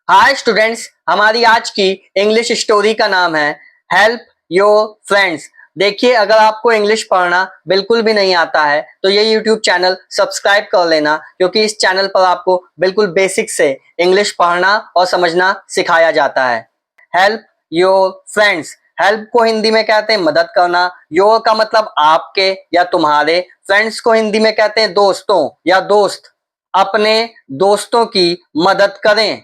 Hi students, हमारी आज की इंग्लिश स्टोरी का नाम है हेल्प योर फ्रेंड्स। देखिए, अगर आपको इंग्लिश पढ़ना बिल्कुल भी नहीं आता है तो ये यूट्यूब चैनल सब्सक्राइब कर लेना, क्योंकि इस चैनल पर आपको बिल्कुल बेसिक से इंग्लिश पढ़ना और समझना सिखाया जाता है। हेल्प योर फ्रेंड्स, हेल्प को हिंदी में कहते हैं मदद करना। योर का मतलब आपके या तुम्हारे, फ्रेंड्स को हिंदी में कहते हैं दोस्तों या दोस्त। अपने दोस्तों की मदद करें।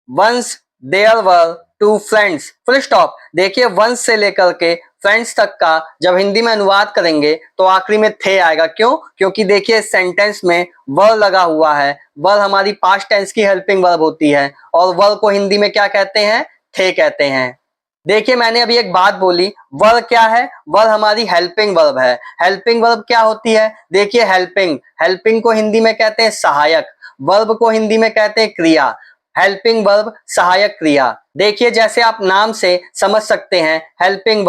Once there were two friends, full stop. देखिए, वंस से लेकर के फ्रेंड्स तक का जब हिंदी में अनुवाद करेंगे तो आखिरी में थे आएगा। क्यों? क्योंकि देखिए, सेंटेंस में वर लगा हुआ है। वर हमारी पास्ट टेंस की हेल्पिंग वर्ब होती है और वर को हिंदी में क्या कहते हैं? थे कहते हैं। देखिए, मैंने अभी एक बात बोली, वर क्या है? वर हमारी हेल्पिंग वर्ब है। हेल्पिंग वर्ब क्या होती है? देखिए, हेल्पिंग हेल्पिंग को हिंदी में कहते हैं सहायक। वर्ब को हिंदी में कहते हैं क्रिया। हेल्पिंग वर्ब सहायक क्रिया। देखिए, जैसे आप नाम से समझ सकते हैं, हेल्पिंग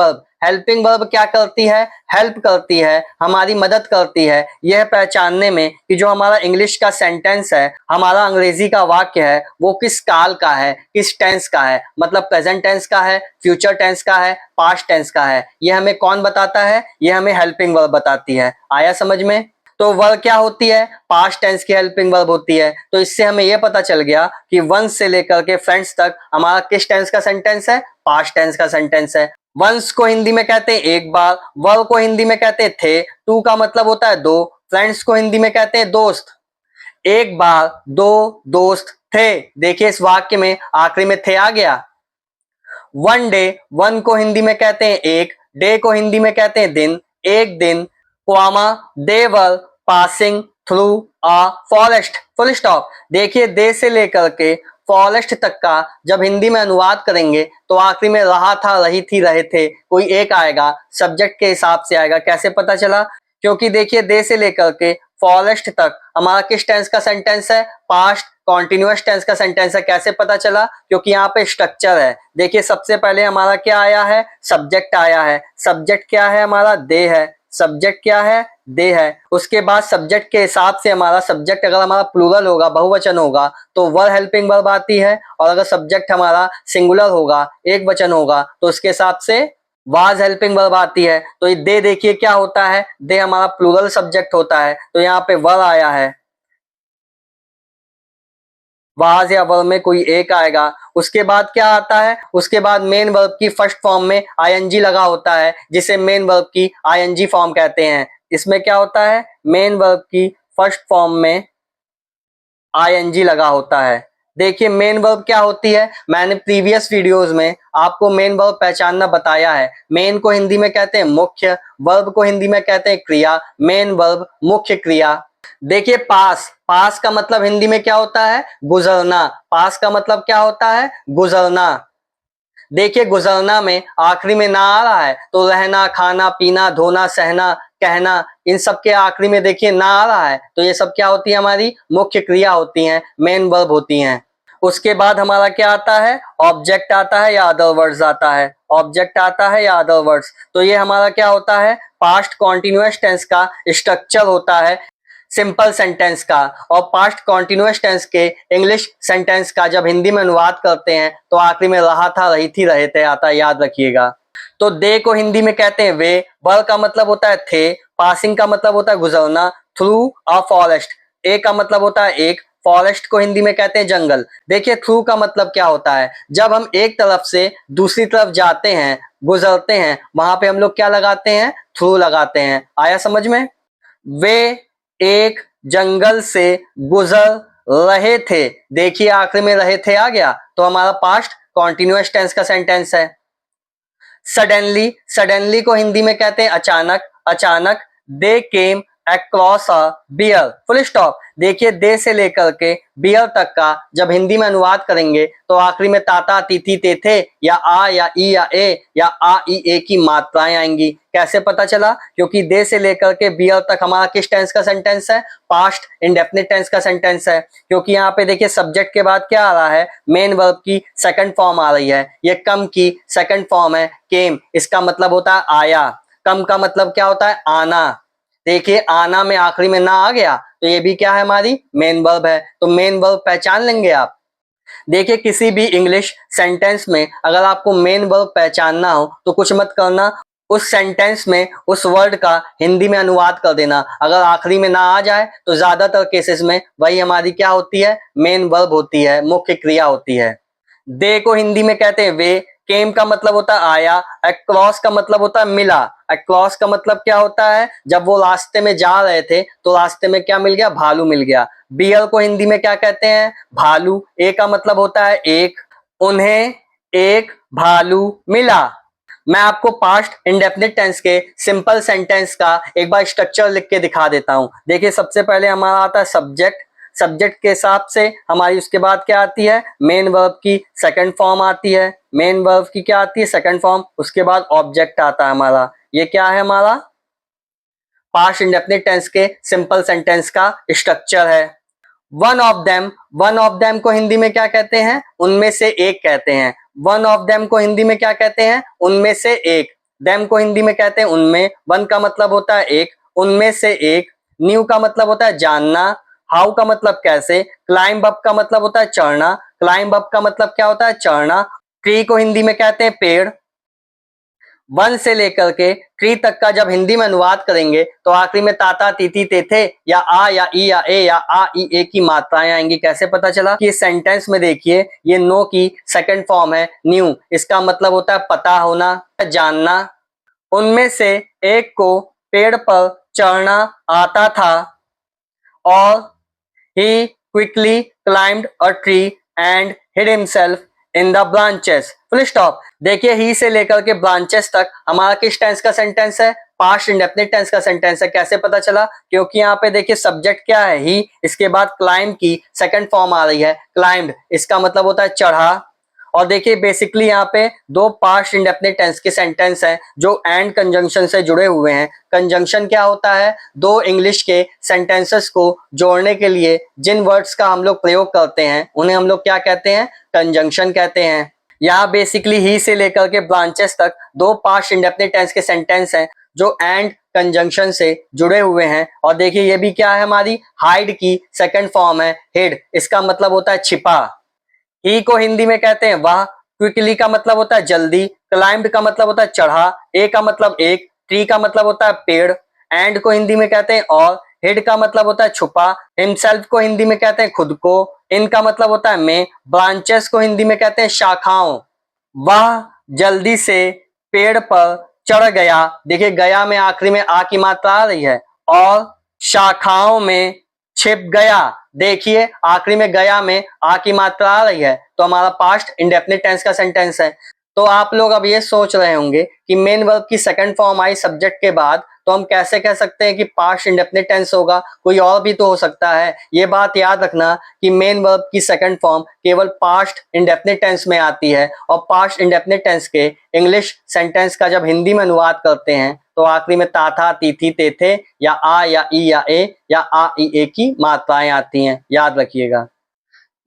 वर्ब क्या करती है? हेल्प करती है, हमारी मदद करती है यह पहचानने में कि जो हमारा इंग्लिश का सेंटेंस है, हमारा अंग्रेजी का वाक्य है, वो किस काल का है, किस टेंस का है। मतलब प्रेजेंट टेंस का है, फ्यूचर टेंस का है, पास्ट टेंस का है। ये हमें कौन बताता है? ये हमें हेल्पिंग वर्ब बताती है। आया समझ में? तो वर्ब क्या होती है? पास्ट टेंस की हेल्पिंग वर्ब होती है। तो इससे हमें यह पता चल गया कि वंस से लेकर के फ्रेंड्स तक हमारा किस टेंस का सेंटेंस है? पास्ट टेंस का सेंटेंस है। वंस को हिंदी में कहते हैं एक बार, वर्ब को हिंदी में कहते हैं थे, टू का मतलब होता है दो, फ्रेंड्स को हिंदी में कहते हैं दोस्त। एक बार दो दोस्त थे। देखिए, इस वाक्य में आखिरी में थे आ गया। वन डे, वन को हिंदी में कहते हैं एक, डे को हिंदी में कहते हैं दिन, एक दिन, comma they were passing through a forest, full stop. देखिए, दे से लेकर के फॉरेस्ट तक का जब हिंदी में अनुवाद करेंगे तो आखिरी में रहा था, रही थी, रहे थे, कोई एक आएगा, सब्जेक्ट के हिसाब से आएगा। कैसे पता चला? क्योंकि देखिए, दे से लेकर के फॉरेस्ट तक हमारा किस टेंस का सेंटेंस है? पास्ट कॉन्टिन्यूअस टेंस का सेंटेंस है। कैसे पता चला? क्योंकि यहाँ पे स्ट्रक्चर है। देखिए, सबसे पहले हमारा क्या आया है? सब्जेक्ट आया है। सब्जेक्ट क्या है हमारा? दे है। सब्जेक्ट क्या है? दे है। उसके बाद सब्जेक्ट के हिसाब से हमारा सब्जेक्ट अगर हमारा प्लूरल होगा, बहुवचन होगा, तो वर हेल्पिंग वर्ब आती है। और अगर सब्जेक्ट हमारा सिंगुलर होगा, एक वचन होगा, तो उसके हिसाब से वाज हेल्पिंग वर्ब आती है। तो ये दे, देखिए क्या होता है? दे हमारा प्लूरल सब्जेक्ट होता है, तो यहाँ पे वर आया है। वाज या वर्ब में कोई एक आएगा। उसके बाद क्या आता है? उसके बाद मेन वर्ब की फर्स्ट फॉर्म में आईएनजी लगा होता है, जिसे मेन वर्ब की आईएनजी फॉर्म कहते हैं। इसमें क्या होता है? मेन वर्ब की फर्स्ट फॉर्म में आईएनजी लगा होता है। देखिए, मेन वर्ब क्या होती है? मैंने प्रीवियस वीडियोस में आपको मेन वर्ब पहचानना बताया है। मेन को हिंदी में कहते हैं मुख्य, वर्ब को हिंदी में कहते हैं क्रिया। मेन वर्ब मुख्य क्रिया। देखिए, पास, पास का मतलब हिंदी में क्या होता है? गुजरना। पास का मतलब क्या होता है? गुजरना। देखिए, गुजरना में आखिरी में ना आ रहा है, तो रहना, खाना, पीना, धोना, सहना, कहना, इन सब के आखिरी में देखिए ना आ रहा है, तो ये सब क्या होती है? हमारी मुख्य क्रिया होती हैं, मेन वर्ब होती हैं। उसके बाद हमारा क्या आता है? ऑब्जेक्ट आता है या अदर वर्ड्स आता है। ऑब्जेक्ट आता है या अदर वर्ड्स, तो ये हमारा क्या होता है? पास्ट कॉन्टिन्यूअस टेंस का स्ट्रक्चर होता है, सिंपल सेंटेंस का। और पास्ट कॉन्टिन्यूअस टेंस के इंग्लिश सेंटेंस का जब हिंदी में अनुवाद करते हैं तो आखिरी में रहा था, रही थी, रहे थे आता है, याद रखिएगा। तो दे को हिंदी में कहते हैं वे, वर का मतलब होता है थे, पासिंग का मतलब होता है गुजरना, थ्रू अ फॉरेस्ट, ए का मतलब होता है एक, फॉरेस्ट को हिंदी में कहते हैं जंगल। देखिए, थ्रू का मतलब क्या होता है? जब हम एक तरफ से दूसरी तरफ जाते हैं, गुजरते हैं, वहां पे हम लोग क्या लगाते हैं? थ्रू लगाते हैं। आया समझ में? वे एक जंगल से गुजर रहे थे। देखिए, आखिर में रहे थे आ गया, तो हमारा पास्ट कॉन्टिन्यूअस टेंस का सेंटेंस है। सडनली, सडनली को हिंदी में कहते हैं अचानक, अचानक। They came across a bear, full stop. देखिए, दे से लेकर के बियर तक का जब हिंदी में अनुवाद करेंगे तो आखिरी में ताता, तिथि, तेथे या आ या ई या ए या आ ई ए की मात्राएं आएंगी। कैसे पता चला? क्योंकि दे से लेकर के बियर तक हमारा किस टेंस का सेंटेंस है? पास्ट इंडेफिनिट टेंस का सेंटेंस है। क्योंकि यहाँ पे देखिए, सब्जेक्ट के बाद क्या आ रहा है? मेन वर्ब की सेकंड फॉर्म आ रही है। ये कम की सेकंड फॉर्म है, केम। इसका मतलब होता है आया। कम का मतलब क्या होता है? आना। देखिए, आना में आखिरी में ना आ गया, तो ये भी क्या है? हमारी मेन वर्ब है। तो मेन वर्ब पहचान लेंगे आप। देखिए किसी भी इंग्लिश सेंटेंस में अगर आपको मेन वर्ब पहचानना हो तो कुछ मत करना, उस सेंटेंस में उस वर्ड का हिंदी में अनुवाद कर देना। अगर आखिरी में ना आ जाए तो ज्यादातर केसेस में वही हमारी क्या होती है, मेन वर्ब होती है, मुख्य क्रिया होती है। दे को हिंदी में कहते हैं वे, केम का मतलब होता है आया, अक्रॉस का मतलब होता है मिला। अक्रॉस का मतलब क्या होता है, जब वो रास्ते में जा रहे थे तो रास्ते में क्या मिल गया, भालू मिल गया। बियर को हिंदी में क्या कहते हैं, भालू। ए का मतलब होता है एक, उन्हें एक भालू मिला। मैं आपको पास्ट इंडेफिनिट टेंस के सिंपल सेंटेंस का एक बार स्ट्रक्चर लिख के दिखा देता हूं। देखिए सबसे पहले हमारा आता है सब्जेक्ट, सब्जेक्ट के हिसाब से हमारी उसके बाद क्या आती है, मेन वर्ब की सेकंड फॉर्म आती है। मेन वर्ब की क्या आती है, सेकंड फॉर्म। उसके बाद ऑब्जेक्ट आता है हमारा। ये क्या है, हमारा पास्ट इंडेफिनिट टेंस के सिंपल सेंटेंस का स्ट्रक्चर है। One of them, one of them को हिंदी में क्या कहते हैं, उनमें से एक कहते हैं। वन ऑफ देम को हिंदी में क्या कहते हैं, उनमें से एक। देम को हिंदी में कहते हैं उनमें। वन का मतलब होता है एक, उनमें से एक। न्यू का मतलब होता है जानना। हाउ का मतलब कैसे। क्लाइंब अप का मतलब होता है चढ़ना। क्लाइंब अप का मतलब क्या होता है, चढ़ना। ट्री को हिंदी में कहते हैं पेड़। वन से लेकर के ट्री तक का जब हिंदी में अनुवाद करेंगे तो आखिरी में ताता तीती तेथे या आ या ई या ए या आ ई ए की मात्राएं आएंगी। कैसे पता चला कि सेंटेंस में देखिए ये नो की सेकंड फॉर्म है न्यू। इसका मतलब होता है पता होना, जानना। उनमें से एक को पेड़ पर चढ़ना आता था और he quickly climbed a tree and hid himself in the branches. Full stop. देखिए ही से लेकर के ब्रांचेस तक हमारा किस टेंस का सेंटेंस है, पास्ट इंडेफिनिट टेंस का सेंटेंस है। कैसे पता चला, क्योंकि यहाँ पे देखिए सब्जेक्ट क्या है ही, इसके बाद क्लाइंब की सेकंड फॉर्म आ रही है क्लाइंब, इसका मतलब होता है चढ़ा। और देखिए बेसिकली यहाँ पे दो पास्ट इंडेफिनिट टेंस के सेंटेंस हैं जो एंड कंजंक्शन से जुड़े हुए हैं। कंजंक्शन क्या होता है, दो इंग्लिश के सेंटेंसेस को जोड़ने के लिए जिन वर्ड्स का हम लोग प्रयोग करते हैं उन्हें हम लोग क्या कहते हैं, कंजंक्शन कहते हैं। यहाँ बेसिकली ही से लेकर के ब्रांचेस तक दो पास्ट इंडेफिनिट टेंस के सेंटेंस हैं जो एंड कंजंक्शन से जुड़े हुए हैं। और देखिए ये भी क्या है, हमारी हाइड की सेकंड फॉर्म है हिड, इसका मतलब होता है छिपा। ही को हिंदी में कहते हैं वह। क्विकली का मतलब होता है जल्दी। क्लाइंब का मतलब होता है चढ़ा। ए का मतलब एक। ट्री का मतलब होता है पेड़। एंड को हिंदी में कहते हैं और। हिड का मतलब होता है छुपा। हिमसेल्फ को हिंदी में कहते हैं खुद को। इनका मतलब होता है में। ब्रांचेस को हिंदी में कहते हैं शाखाओं। वह जल्दी से पेड़ पर चढ़ गया। देखिए गया में आखिरी में आ की मात्रा आ रही है। और शाखाओं में छिप गया। देखिए आखिरी में गया में आ की मात्रा आ रही है तो हमारा पास्ट इंडेफिनिट टेंस का सेंटेंस है। तो आप लोग अब ये सोच रहे होंगे कि मेन वर्ब की सेकंड फॉर्म आई सब्जेक्ट के बाद, तो हम कैसे कह सकते हैं कि पास्ट इंडेफिनिट टेंस होगा, कोई और भी तो हो सकता है। ये बात याद रखना कि मेन वर्ब की सेकंड फॉर्म केवल पास्ट इंडेफिनिट टेंस में आती है और पास्ट इंडेफिनिट टेंस के इंग्लिश सेंटेंस का जब हिंदी में अनुवाद करते हैं तो आखिरी में ता था ती थी ते थे या आ या ई या ए या आ ई ए की मात्राएं आती हैं, याद रखिएगा।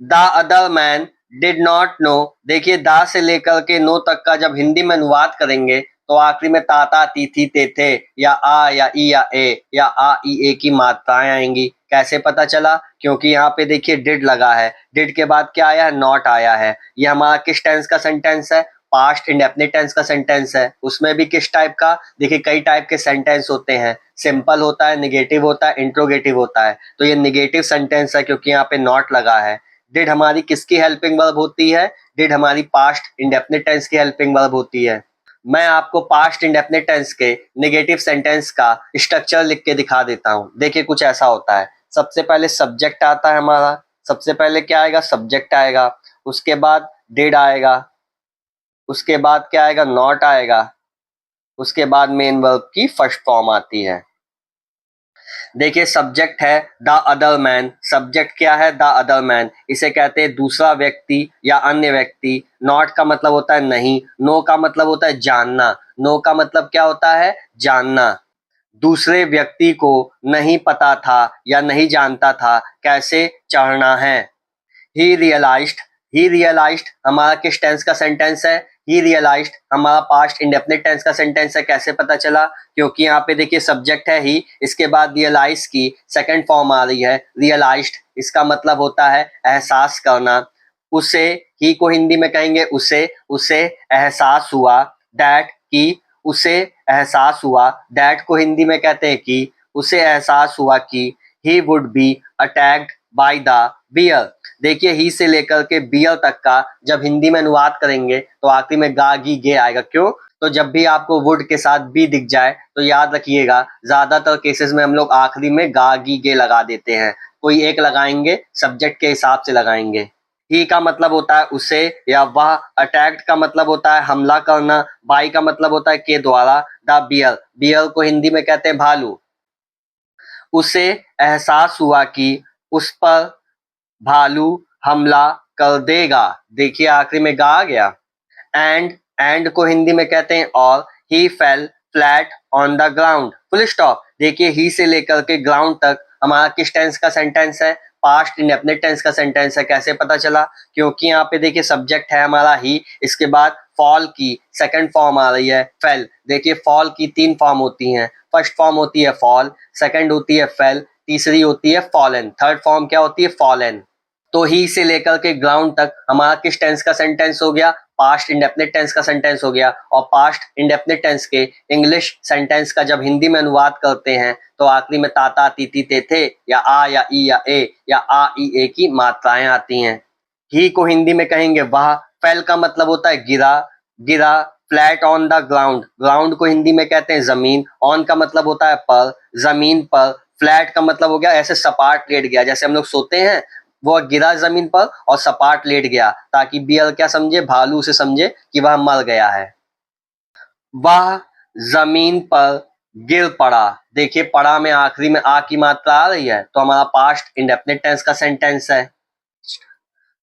The other man did not know. देखिए दा से लेकर के नो तक का जब हिंदी में अनुवाद करेंगे तो आखिरी में ताता ती थी ते थे या आ या ई या ए या आ ई ए की मात्राएं आएंगी। कैसे पता चला, क्योंकि यहाँ पे देखिए डिड लगा है। डिड के बाद क्या आया है, नॉट आया है। ये हमारा किस टेंस का सेंटेंस है, पास्ट इंडेफिनिट टेंस का सेंटेंस है। उसमें भी किस टाइप का, देखिए कई टाइप के सेंटेंस होते हैं। सिंपल होता है, निगेटिव होता है, इंट्रोगेटिव होता है। तो ये निगेटिव सेंटेंस है क्योंकि यहाँ पे नॉट लगा है। डिड हमारी किसकी हेल्पिंग वर्ब होती है, डिड हमारी पास्ट इंडेफिनिट टेंस की हेल्पिंग वर्ब होती है। मैं आपको पास्ट इंडेफिनिट टेंस के नेगेटिव सेंटेंस का स्ट्रक्चर लिख के दिखा देता हूं। देखिए कुछ ऐसा होता है, सबसे पहले सब्जेक्ट आता है हमारा। सबसे पहले क्या आएगा, सब्जेक्ट आएगा। उसके बाद डिड आएगा। उसके बाद क्या आएगा, नॉट आएगा। उसके बाद मेन वर्ब की फर्स्ट फॉर्म आती है। देखिए सब्जेक्ट है द अदर मैन। सब्जेक्ट क्या है, द अदर मैन। इसे कहते हैं दूसरा व्यक्ति या अन्य व्यक्ति। नॉट का मतलब होता है नहीं। नो का मतलब होता है जानना। नो का मतलब क्या होता है, जानना। दूसरे व्यक्ति को नहीं पता था या नहीं जानता था कैसे चढ़ना है। ही रियलाइज्ड। ही रियलाइज्ड हमारा किस टेंस का सेंटेंस है, ही रियलाइज्ड हमारा पास्ट इंडेफिनिट टेंस का सेंटेंस है। कैसे पता चला, क्योंकि यहाँ पे देखिए सब्जेक्ट है ही, इसके बाद रियलाइज की सेकंड फॉर्म आ रही है रियलाइज्ड। इसका मतलब होता है एहसास करना। उसे, ही को हिंदी में कहेंगे उसे, उसे एहसास हुआ, दैट कि, उसे एहसास हुआ, दैट को हिंदी में कहते हैं कि, उसे एहसास हुआ कि he would be attacked by the bear. देखिए ही से लेकर के बियर तक का जब हिंदी में अनुवाद करेंगे तो आखिरी में गा गी गे आएगा। क्यों? तो जब भी आपको वुड के साथ बी दिख जाए तो याद रखिएगा, ज्यादातर केसेस में हम लोग आखिरी में गा गी गे लगा देते हैं। कोई एक लगाएंगे, सब्जेक्ट के हिसाब से लगाएंगे। ही का मतलब होता है उसे या वह, अटैक्ड का मतलब होता है हमला करना, बाई का मतलब होता है के द्वारा, द बियर, बियर को हिंदी में कहते हैं भालू। उसे एहसास हुआ कि उस पर भालू हमला कर देगा। देखिए आखिरी में गा आ गया। एंड को हिंदी में कहते हैं और, he fell flat on the ground, full stop. देखिए ही से लेकर के ग्राउंड तक हमारा किस टेंस का सेंटेंस है? पास्ट इंडेफिनिट टेंस का सेंटेंस है। कैसे पता चला? क्योंकि यहाँ पे देखिए सब्जेक्ट है हमारा ही, इसके बाद फॉल की सेकंड फॉर्म आ रही है फेल। देखिए फॉल की 3 फॉर्म होती हैं। फर्स्ट फॉर्म होती है फॉल, सेकंड होती है फेल, तीसरी होती है फॉलन, थर्ड फॉर्म क्या होती है? फॉलन। तो ही से लेकर के ग्राउंड तक हमारा किस टेंस का सेंटेंस हो गया? पास्ट इंडेफिनिट टेंस का सेंटेंस हो गया। और पास्ट इंडेफिनिट टेंस के इंग्लिश सेंटेंस का जब हिंदी में अनुवाद करते हैं तो आखिरी में ताता तीती ते थे या आ या ई या ए या आ ई ए की मात्राएं आती हैं। ही को हिंदी में कहेंगे वह, फेल का मतलब होता है गिरा, गिरा, flat on the ground, ground को हिंदी में कहते हैं जमीन, ऑन का मतलब होता है पर, जमीन पर, फ्लैट का मतलब हो गया ऐसे सपाट लेट गया, जैसे हम लोग सोते हैं वो गिरा जमीन पर और सपाट लेट गया, ताकि बियर क्या समझे? भालू से समझे कि वह मर गया है। वह जमीन पर गिर पड़ा। देखिए पड़ा में आखिरी में आ की मात्रा आ रही है तो हमारा पास्ट इंडेफिनिट टेंस का सेंटेंस है।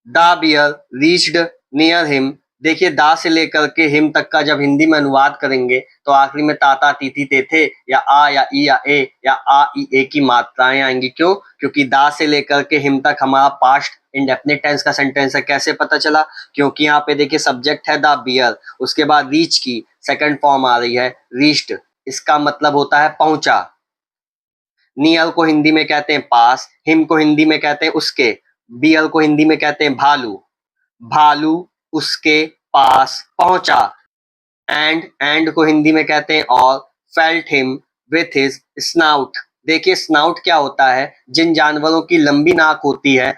The bear reached near him. देखिए दा से लेकर के हिम तक का जब हिंदी में अनुवाद करेंगे तो आखिरी में ताता तीती ते थे या आ या ई या ए या आ ई ए की मात्राएं आएंगी। क्यों? क्योंकि दा से लेकर के हिम तक हमारा पास्ट इंडेफिनिट टेंस का सेंटेंस है। कैसे पता चला? क्योंकि यहाँ पे देखिए सब्जेक्ट है द बियर, उसके बाद रीच की सेकंड फॉर्म आ रही है रीच्ड, इसका मतलब होता है पहुंचा। नियर को हिंदी में कहते हैं पास, हिम को हिंदी में कहते हैं उसके, बियर को हिंदी में कहते हैं भालू, भालू उसके पास पहुंचा। एंड को हिंदी में कहते हैं और, felt him with his snout. देखिए स्नाउट क्या होता है? जिन जानवरों की लंबी नाक होती है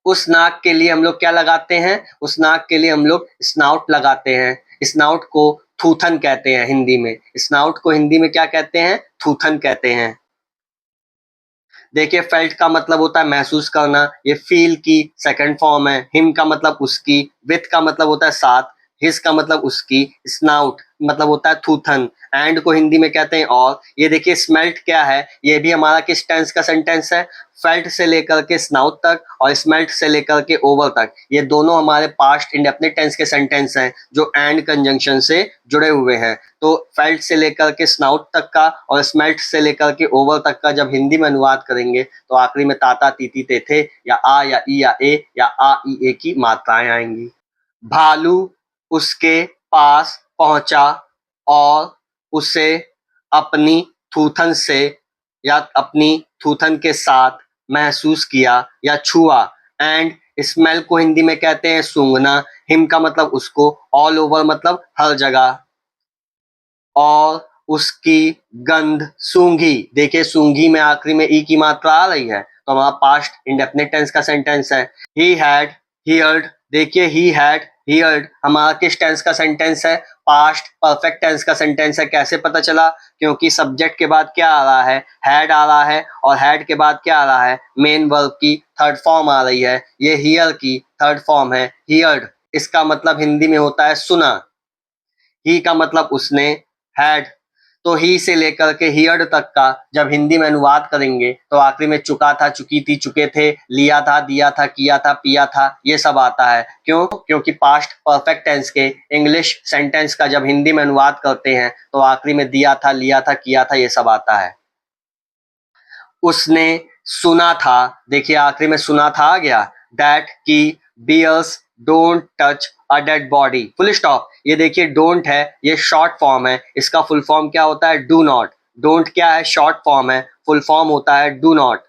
उस नाक के लिए हम लोग क्या लगाते हैं? उस नाक के लिए हम लोग स्नाउट लगाते हैं। स्नाउट को थूथन कहते हैं हिंदी में, स्नाउट को हिंदी में क्या कहते हैं? थूथन कहते हैं। देखिए फेल्ट का मतलब होता है महसूस करना, ये फील की सेकंड फॉर्म है। हिम का मतलब उसकी, विथ का मतलब होता है साथ, हिज का मतलब उसकी, स्नाउट मतलब होता है थूथन, एंड को हिंदी में कहते हैं और। ये देखिए स्मेल्ट क्या है? ये भी हमारा किस टेंस का सेंटेंस है? फेल्ट से लेकर के स्नाउट तक और स्मेल्ट से लेकर के ओवर तक, ये दोनों हमारे पास्ट इंडेफिनिट टेंस के सेंटेंस हैं जो एंड कंजंक्शन से जुड़े हुए हैं। तो फेल्ट से लेकर के स्नाउट तक का और स्मेल्ट से लेकर के ओवर तक का जब हिंदी में अनुवाद करेंगे तो आखिरी में ताता तीती ते थे या आ या ई या ए या आ ई ए की मात्राएं आएंगी। भालू उसके पास पहुंचा और उसे अपनी थूथन से या अपनी थूथन के साथ महसूस किया या छुआ। एंड स्मेल को हिंदी में कहते हैं सूंघना, हिम का मतलब उसको, ऑल ओवर मतलब हर जगह, और उसकी गंध सूंघी। देखिए सूंघी में आखिरी में ई की मात्रा आ रही है तो हमारा पास्ट इंडेफिनिट टेंस का सेंटेंस है। He had heard. देखिए ही हैड हियर्ड हमारा किस टेंस का सेंटेंस है? पास्ट परफेक्ट टेंस का सेंटेंस है। कैसे पता चला? क्योंकि सब्जेक्ट के बाद क्या आ रहा है? हैड आ रहा है, और हैड के बाद क्या आ रहा है? मेन वर्ब की थर्ड फॉर्म आ रही है। ये हियर की थर्ड फॉर्म है हियर्ड, इसका मतलब हिंदी में होता है सुना। ही का मतलब उसने, हैड, तो ही से लेकर के हियर्ड तक का जब हिंदी में अनुवाद करेंगे तो आखिरी में चुका था, चुकी थी, चुके थे, लिया था, दिया था, किया था, पिया था, ये सब आता है। क्यों? क्योंकि पास्ट परफेक्ट टेंस के इंग्लिश सेंटेंस का जब हिंदी में अनुवाद करते हैं तो आखिरी में दिया था, लिया था, किया था, ये सब आता है। उसने सुना था। देखिए आखिरी में सुना था आ गया, दैट की bears don't touch a dead body, full stop. ये देखिए डोंट है, ये शॉर्ट फॉर्म है, इसका फुल फॉर्म क्या होता है? Do not. डोंट क्या है? शॉर्ट फॉर्म है, फुल फॉर्म होता है डू नॉट।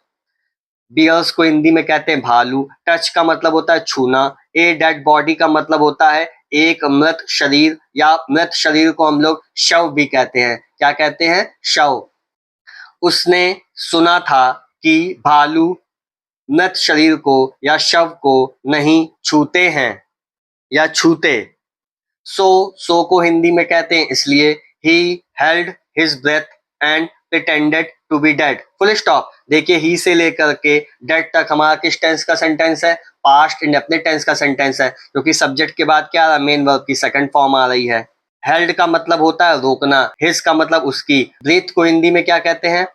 बियर्स को हिंदी में कहते हैं भालू। टच का मतलब होता है छूना। ए डेड बॉडी का मतलब होता है एक मृत शरीर, या मृत शरीर को हम लोग शव भी कहते हैं। क्या कहते हैं? शव। उसने सुना था कि भालू मृत शरीर को या शव को नहीं छूते हैं या छूते। सो को हिंदी में कहते हैं इसलिए he held his breath and pretended to be dead. Full stop. देखिए ही से लेकर के डेड तक हमारा किस टेंस का सेंटेंस है? पास्ट इंडेफिनिट टेंस का सेंटेंस है, क्योंकि सब्जेक्ट के बाद क्या आ रहा है? मेन वर्ब की सेकंड फॉर्म आ रही है। हेल्ड का मतलब होता है रोकना। हिज का मतलब उसकी। ब्रीथ को हिंदी में क्या कहते हैं?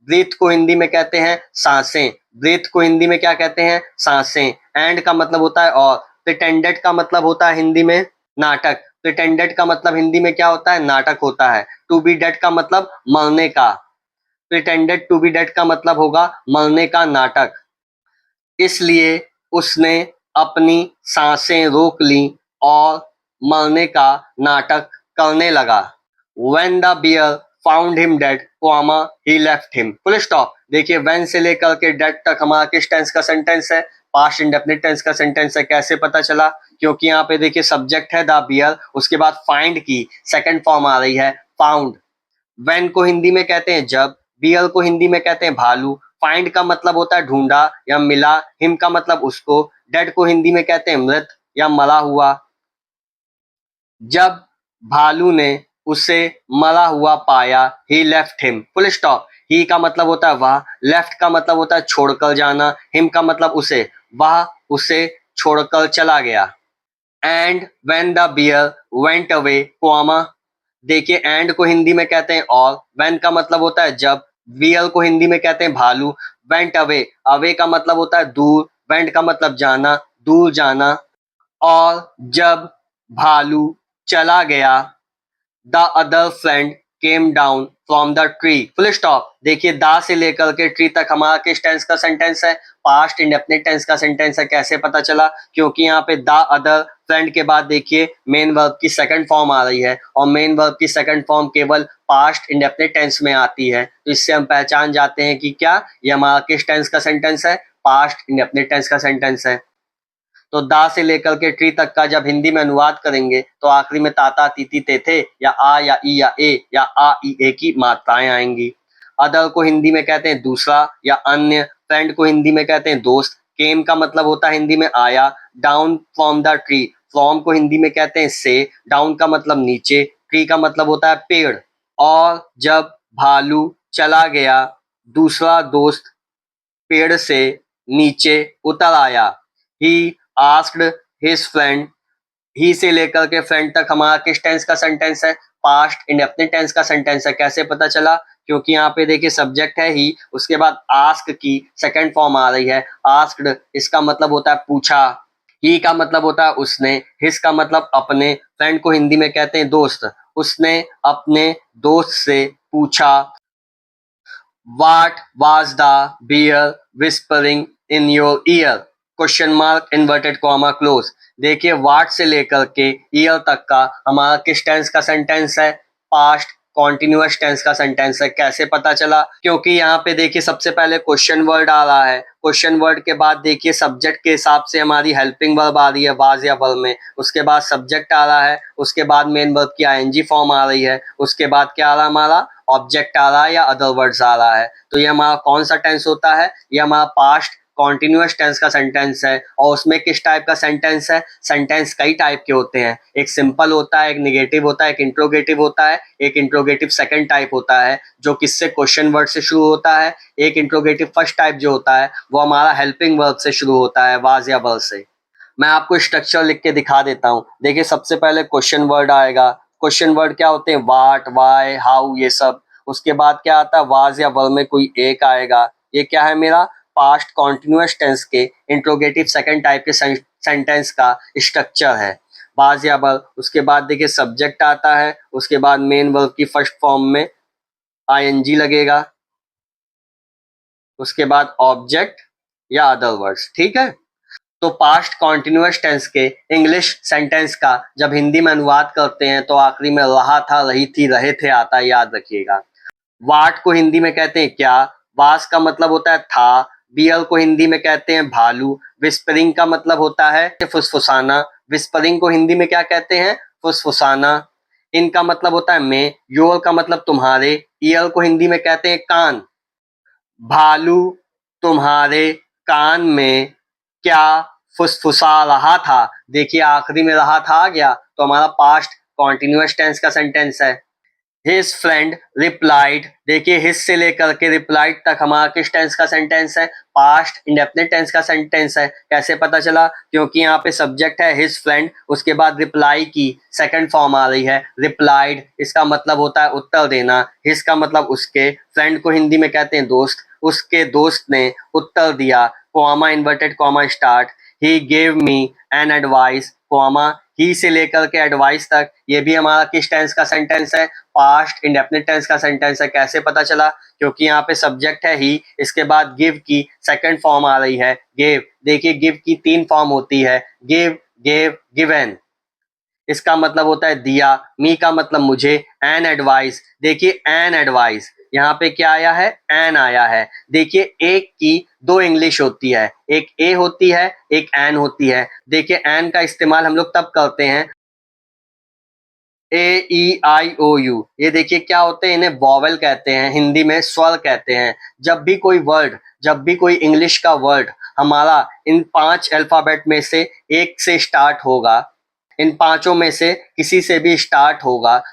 ब्रीथ को हिंदी में कहते हैं सांसें। ब्रीथ को हिंदी में क्या कहते हैं? सांसें। एंड का मतलब होता है और। प्रिटेंडेड का मतलब होता है हिंदी में नाटक। प्रिटेंडेड का मतलब हिंदी में क्या होता है? नाटक होता है। टू बी डेड का मतलब मरने का। प्रिटेंडेड टू बी डेड का मतलब होगा मरने का नाटक। इसलिए उसने अपनी सांसें रोक ली और मरने का नाटक करने लगा। When the bear found him dead, comma, he left him. Full stop. देखिए when से लेकर के dead तक हमारा किस टेंस का सेंटेंस है? पास्ट इंडेफिनिट टेंस का सेंटेंस है। कैसे पता चला? क्योंकि यहाँ पे देखिए सब्जेक्ट है द बियर, उसके बाद फाइंड की सेकंड फॉर्म आ रही है फाउंड। when को हिंदी में कहते हैं जब, बियर को हिंदी में कहते हैं भालू। फाइंड का मतलब होता है ढूंढा या मिला। हिम का मतलब उसको। डेड को हिंदी में कहते हैं मृत या मरा हुआ। जब भालू ने उसे मरा हुआ पाया, he left him. Full stop. He का मतलब होता है वह, लेफ्ट का मतलब होता है छोड़कर जाना, हिम का मतलब उसे, वह उसे छोड़कर चला गया। And when the bear went away, comma. देखिए एंड को हिंदी में कहते हैं और, व्हेन का मतलब होता है जब, बियर को हिंदी में कहते हैं भालू। वेंट अवे, अवे का मतलब होता है दूर, वेंट का मतलब जाना, दूर जाना। और जब भालू चला गया, the other friend came down from the tree. Full stop. देखिए दा से लेकर के ट्री तक हमारा किस टेंस का सेंटेंस है? पास्ट इंडेफिनिट टेंस का सेंटेंस है। कैसे पता चला? क्योंकि यहाँ पे द अदर फ्रेंड के बाद देखिए मेन वर्ब की सेकंड फॉर्म आ रही है, और मेन वर्ब की सेकंड फॉर्म केवल पास्ट इंडेफिनिट टेंस में आती है। तो इससे हम पहचान जाते हैं कि क्या ये हमारा किस टेंस का सेंटेंस है? पास्ट इंडेफिनिट टेंस का सेंटेंस है। तो दा से लेकर के ट्री तक का जब हिंदी में अनुवाद करेंगे तो आखिरी में ताता तीती तेथे या आ या ई या ए या आ ई ए की मात्राएं आएंगी। अदर को हिंदी में कहते हैं दूसरा या अन्य। फ्रेंड को हिंदी में कहते हैं दोस्त। केम का मतलब होता है हिंदी में आया। Down from the tree, from को हिंदी में कहते हैं से। डाउन का मतलब नीचे, ट्री का मतलब होता है पेड़। और जब भालू चला गया, दूसरा दोस्त पेड़ से नीचे उतर आया। ही आस्क्ड हिज फ्रेंड, ही से लेकर के फ्रेंड तक हमारा किस टेंस का सेंटेंस है? पास्ट इंडेफिनिट टेंस का सेंटेंस है। कैसे पता चला? क्योंकि यहाँ पे देखिए सब्जेक्ट है ही, उसके बाद आस्क की सेकंड फॉर्म आ रही है आस्क्ड। इसका मतलब होता है पूछा। ही का मतलब होता है उसने। हिज का मतलब अपने। फ्रेंड को हिंदी में कहते हैं दोस्त। उसने अपने दोस्त से पूछा, What was the bear whispering in your ear? Question mark inverted comma close. देखिए वाट से लेकर के ईयर तक का हमारा किस टेंस का सेंटेंस है? पास्ट कॉन्टिन्यूअस टेंस का सेंटेंस है। कैसे पता चला? क्योंकि यहाँ पे देखिए सबसे पहले क्वेश्चन वर्ड आ रहा है, क्वेश्चन वर्ड के बाद देखिए सब्जेक्ट के हिसाब से हमारी हेल्पिंग वर्ब आ रही है वाज या वर में, उसके बाद सब्जेक्ट आ रहा है, उसके बाद मेन वर्ब की आईएनजी फॉर्म आ रही है, उसके बाद क्या आ रहा है हमारा? ऑब्जेक्ट आ रहा है या अदर वर्ड्स आ रहा है। तो ये हमारा कौन सा टेंस होता है? ये हमारा पास्ट कॉन्टिन्यूअस टेंस का सेंटेंस है। और उसमें किस टाइप का सेंटेंस है? सेंटेंस कई टाइप के होते हैं, एक सिंपल होता है, एक निगेटिव होता है, एक इंट्रोगेटिव होता है, एक इंट्रोगेटिव सेकंड टाइप होता है जो किससे? क्वेश्चन वर्ड से शुरू होता है। एक इंट्रोगेटिव फर्स्ट टाइप जो होता है वो हमारा हेल्पिंग वर्ब से शुरू होता है, वाज या वर से। मैं आपको स्ट्रक्चर लिख के दिखा देता हूँ। देखिए सबसे पहले क्वेश्चन वर्ड आएगा। क्वेश्चन वर्ड क्या होते हैं? वाट, वाई, हाउ, ये सब। उसके बाद क्या आता है? वाज या वर में कोई एक आएगा। ये क्या है? मेरा पास्ट कॉन्टिन्यूअस टेंस के इंट्रोगेटिव सेकंड टाइप के सेंटेंस का स्ट्रक्चर है, वाज या वर। उसके बाद देखिए सब्जेक्ट आता है, उसके बाद मेन वर्ब की फर्स्ट फॉर्म में आईएनजी लगेगा, उसके बाद ऑब्जेक्ट या अदर वर्ड्स। ठीक है। तो पास्ट कॉन्टिन्यूअस टेंस के इंग्लिश सेंटेंस का जब हिंदी में अनुवाद करते हैं तो आखिरी में रहा था, रही थी, रहे थे आता है, याद रखिएगा। वाट को हिंदी में कहते हैं क्या। वास का मतलब होता है था। बियर को हिंदी में कहते हैं भालू। विस्परिंग का मतलब होता है फुसफुसाना। विस्परिंग को हिंदी में क्या कहते हैं? फुसफुसाना। इनका मतलब होता है मैं। योर का मतलब तुम्हारे। ईयर को हिंदी में कहते हैं कान। भालू तुम्हारे कान में क्या फुसफुसा रहा था? देखिए आखिरी में रहा था आ गया तो हमारा पास्ट कॉन्टिन्यूअस टेंस का सेंटेंस है। His friend replied. देखिए हिज से लेकर के रिप्लाइड तक हमारा किस टेंस का सेंटेंस है? पास्ट इंडेफिनिट टेंस का सेंटेंस है। कैसे पता चला? क्योंकि यहाँ पे सब्जेक्ट है हिज फ्रेंड, उसके बाद रिप्लाई की सेकंड फॉर्म आ रही है रिप्लाइड। इसका मतलब होता है उत्तर देना। हिज का मतलब उसके, फ्रेंड को हिंदी में कहते हैं दोस्त। उसके दोस्त ने उत्तर दिया, comma inverted comma start, he gave me an advice, comma he से लेकर के एडवाइस तक। ये भी हमारा किस टेंस का सेंटेंस है? पास्ट इंडेफिनिट टेंस का सेंटेंस है। कैसे पता चला? क्योंकि यहाँ पे सब्जेक्ट है ही, इसके बाद गिव की सेकंड फॉर्म आ रही है गिव। देखिए गिव की 3 फॉर्म होती है, गिव, गेव, गिवन। इसका मतलब होता है दिया। मी का मतलब मुझे। एन एडवाइस, देखिए एन एडवाइस, यहाँ पे क्या आया है? एन आया है। देखिए एक की 2 इंग्लिश होती है, एक ए होती है, एक एन होती है। देखिए एन का इस्तेमाल हम लोग तब करते हैं ए ई आई ओ यू। ये देखिए क्या होते हैं, इन्हें वॉवेल कहते हैं, हिंदी में स्वर कहते हैं। जब भी कोई वर्ड, जब भी कोई इंग्लिश का वर्ड हमारा इन 5 अल्फाबेट में से एक से स्टार्ट होगा, इन पांचों में से किसी से भी स्टार्ट होगा,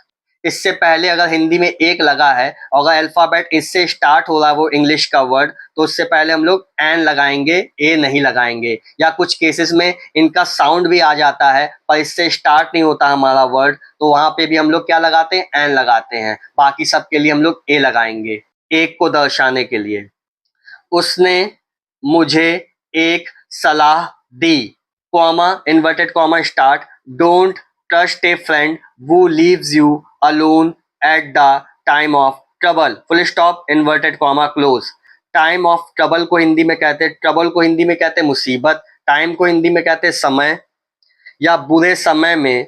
इससे पहले अगर हिंदी में एक लगा है और अगर अल्फाबेट इससे स्टार्ट हो रहा है वो इंग्लिश का वर्ड, तो उससे पहले हम लोग एन लगाएंगे, ए नहीं लगाएंगे। या कुछ केसेस में इनका साउंड भी आ जाता है पर इससे स्टार्ट नहीं होता हमारा वर्ड, तो वहां पे भी हम लोग क्या लगाते हैं? एन लगाते हैं। बाकी सब के लिए हम लोग ए लगाएंगे, एक को दर्शाने के लिए। उसने मुझे एक सलाह दी, comma inverted comma start, don't trust a friend who leaves you alone at the time of trouble, full stop inverted comma close. Time of trouble को हिंदी में कहते हैं, ट्रबल को हिंदी में कहते हैं मुसीबत, टाइम को हिंदी में कहते हैं समय या बुरे समय में।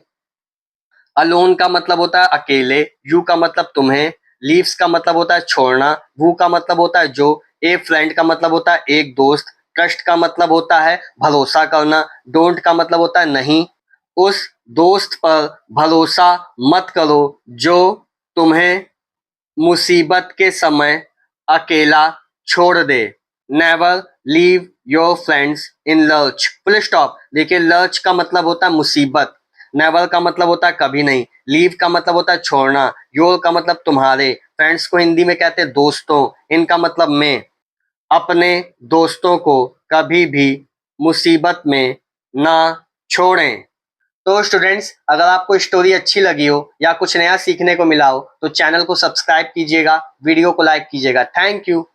अलोन का मतलब होता है अकेले, यू का मतलब तुम्हें, लीव्स का मतलब होता है छोड़ना, वू का मतलब होता है जो, ए फ्रेंड का मतलब होता है एक दोस्त, ट्रस्ट का मतलब होता है भरोसा करना, डोंट का मतलब होता है नहीं। उस दोस्त पर भरोसा मत करो जो तुम्हें मुसीबत के समय अकेला छोड़ दे। Never leave your friends in lurch, full stop. देखिए लर्च का मतलब होता है मुसीबत, नेवर का मतलब होता है कभी नहीं, लीव का मतलब होता है छोड़ना, योर का मतलब तुम्हारे, फ्रेंड्स को हिंदी में कहते हैं दोस्तों, इनका मतलब मैं। अपने दोस्तों को कभी भी मुसीबत में ना छोड़ें। तो स्टूडेंट्स अगर आपको स्टोरी अच्छी लगी हो या कुछ नया सीखने को मिला हो तो चैनल को सब्सक्राइब कीजिएगा, वीडियो को लाइक कीजिएगा। Thank you.